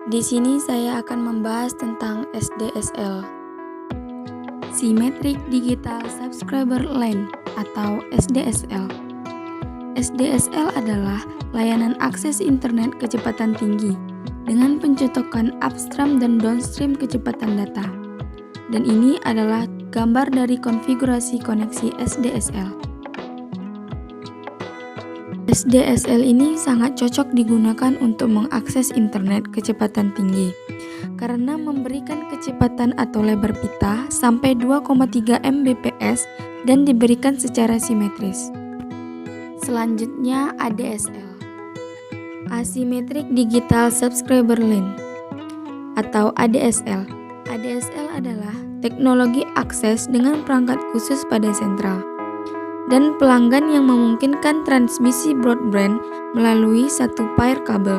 Di sini saya akan membahas tentang SDSL, Symmetric Digital Subscriber Line atau SDSL. SDSL adalah layanan akses internet kecepatan tinggi dengan pencocokan upstream dan downstream kecepatan data. Dan ini adalah gambar dari konfigurasi koneksi SDSL. SDSL ini sangat cocok digunakan untuk mengakses internet kecepatan tinggi karena memberikan kecepatan atau lebar pita sampai 2,3 Mbps dan diberikan secara simetris. Selanjutnya ADSL, Asymmetric Digital Subscriber Line atau ADSL. ADSL adalah teknologi akses dengan perangkat khusus pada sentral dan pelanggan yang memungkinkan transmisi broadband melalui satu pair kabel.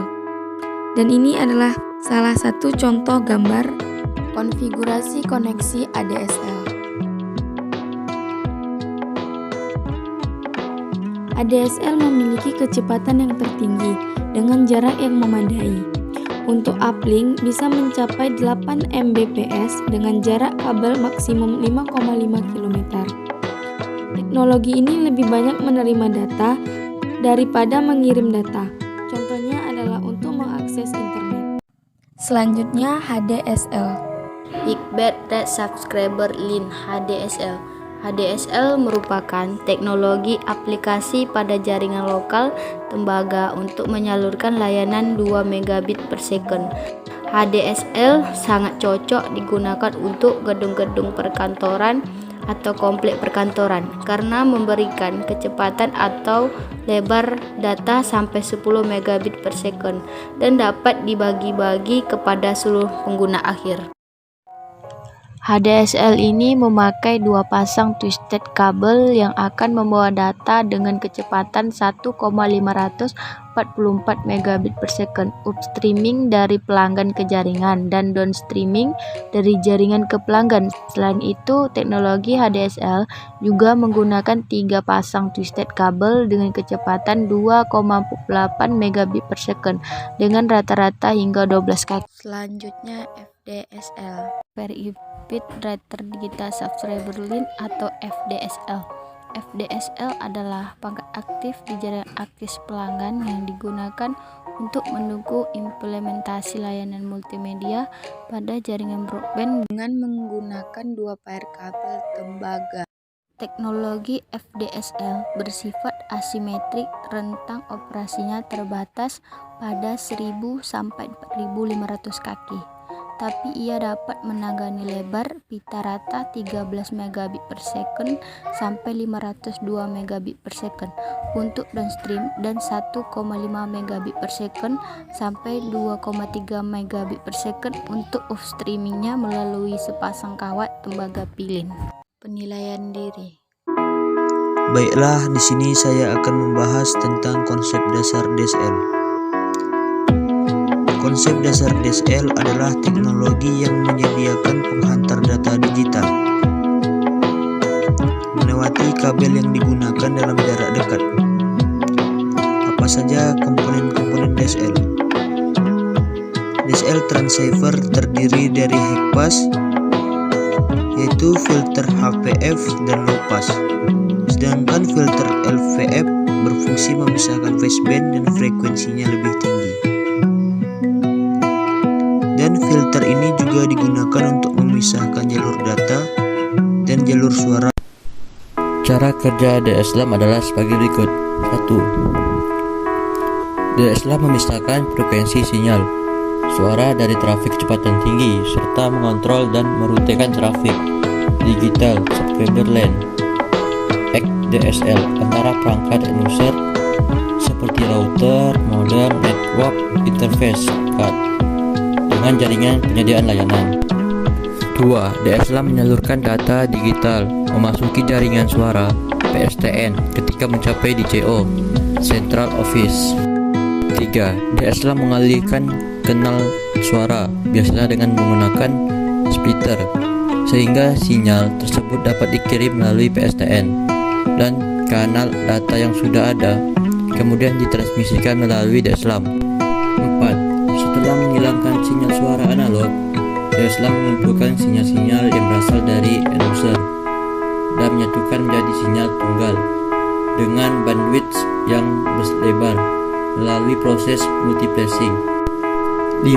Dan ini adalah salah satu contoh gambar konfigurasi koneksi ADSL. ADSL memiliki kecepatan yang tertinggi dengan jarak yang memadai. Untuk uplink bisa mencapai 8 Mbps dengan jarak kabel maksimum 5,5 km. Teknologi ini lebih banyak menerima data daripada mengirim data. Contohnya adalah untuk mengakses internet. Selanjutnya HDSL, High Rate Subscriber Line (HDSL). HDSL merupakan teknologi aplikasi pada jaringan lokal tembaga untuk menyalurkan layanan 2 megabit per second. HDSL sangat cocok digunakan untuk gedung-gedung perkantoran atau komplek perkantoran karena memberikan kecepatan atau lebar data sampai 10 megabit per second dan dapat dibagi-bagi kepada seluruh pengguna akhir. HDSL ini memakai dua pasang twisted kabel yang akan membawa data dengan kecepatan 1,544 megabit per second upstreaming dari pelanggan ke jaringan dan downstreaming dari jaringan ke pelanggan. Selain itu, teknologi HDSL juga menggunakan 3 pasang twisted kabel dengan kecepatan 2,48 megabit per second dengan rata-rata hingga 12 kaki. Selanjutnya FDSL, Very Rapid Digital Subscriber Line atau FDSL. FDSL adalah pangkat aktif di jaringan akses pelanggan yang digunakan untuk mendukung implementasi layanan multimedia pada jaringan broadband dengan menggunakan 2 pair kabel tembaga. Teknologi FDSL bersifat asimetrik, rentang operasinya terbatas pada 1000 sampai 4500 kaki. Tapi ia dapat menangani lebar pita rata 13 megabit per second sampai 502 megabit per second untuk downstream dan 1,5 megabit per second sampai 2,3 megabit per second untuk upstreamingnya melalui sepasang kawat tembaga pilin. Penilaian diri. Baiklah, di sini saya akan membahas tentang konsep dasar DSL. Konsep dasar DSL adalah teknologi yang menyediakan penghantar data digital melewati kabel yang digunakan dalam jarak dekat. Apa saja komponen-komponen DSL? DSL transceiver terdiri dari high pass, yaitu filter HPF dan low pass, sedangkan filter LVF berfungsi memisahkan baseband dan frekuensinya lebih tinggi. Dan filter ini juga digunakan untuk memisahkan jalur data dan jalur suara. Cara kerja DSLAM adalah sebagai berikut. 1. DSLAM memisahkan frekuensi sinyal suara dari trafik kecepatan tinggi serta mengontrol dan merutenya trafik digital subscriber line (DSL) antara perangkat dan user seperti router, modem, network interface card dengan jaringan penyediaan layanan. 2. DSLAM menyalurkan data digital memasuki jaringan suara PSTN ketika mencapai DCO Central Office. 3. DSLAM mengalihkan kanal suara biasanya dengan menggunakan splitter sehingga sinyal tersebut dapat dikirim melalui PSTN dan kanal data yang sudah ada kemudian ditransmisikan melalui DSLAM. 4. Setelah menghilangkan sinyal sinyal suara analog, DSLAM mengumpulkan sinyal-sinyal yang berasal dari end user dan menyatukan menjadi sinyal tunggal dengan bandwidth yang berlebar melalui proses multiplexing. 5.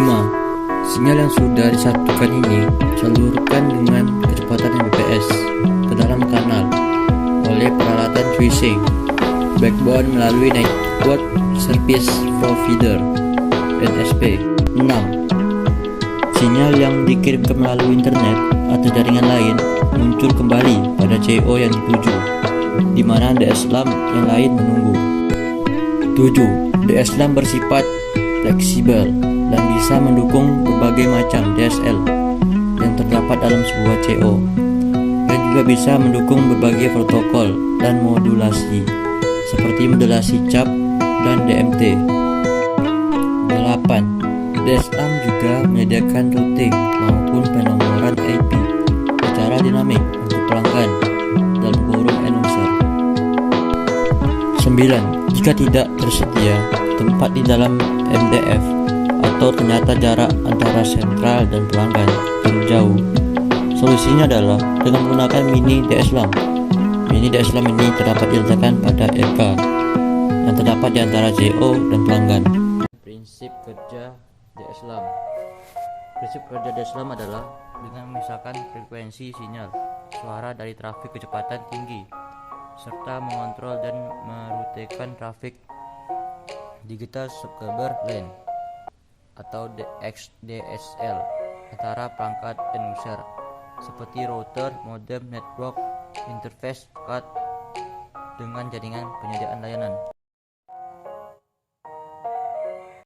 Sinyal yang sudah disatukan ini disalurkan dengan kecepatan Mbps ke dalam kanal oleh peralatan switching backbone melalui Network Service Provider (NSP). 6. Sinyal yang dikirimkan melalui internet atau jaringan lain muncul kembali pada CO yang dituju, di mana DSLAM yang lain menunggu. 7. DSLAM bersifat fleksibel dan bisa mendukung berbagai macam DSL yang terdapat dalam sebuah CO, dan juga bisa mendukung berbagai protokol dan modulasi seperti modulasi CAP dan DMT. 8. DSLAM juga menyediakan routing maupun penomoran IP secara dinamik untuk pelanggan dalam kurung end user. 9. Jika tidak tersedia tempat di dalam MDF atau ternyata jarak antara sentral dan pelanggan terlalu jauh, solusinya adalah dengan menggunakan mini DSLAM. Mini DSLAM ini terdapat diletakkan pada EK yang terdapat di antara CO dan pelanggan. Prinsip kerja DSLAM. Prinsip kerja DSLAM adalah dengan memisahkan frekuensi sinyal suara dari trafik kecepatan tinggi serta mengontrol dan merutekan trafik digital subscriber line atau DSL antara perangkat end user seperti router, modem, network interface card dengan jaringan penyediaan layanan.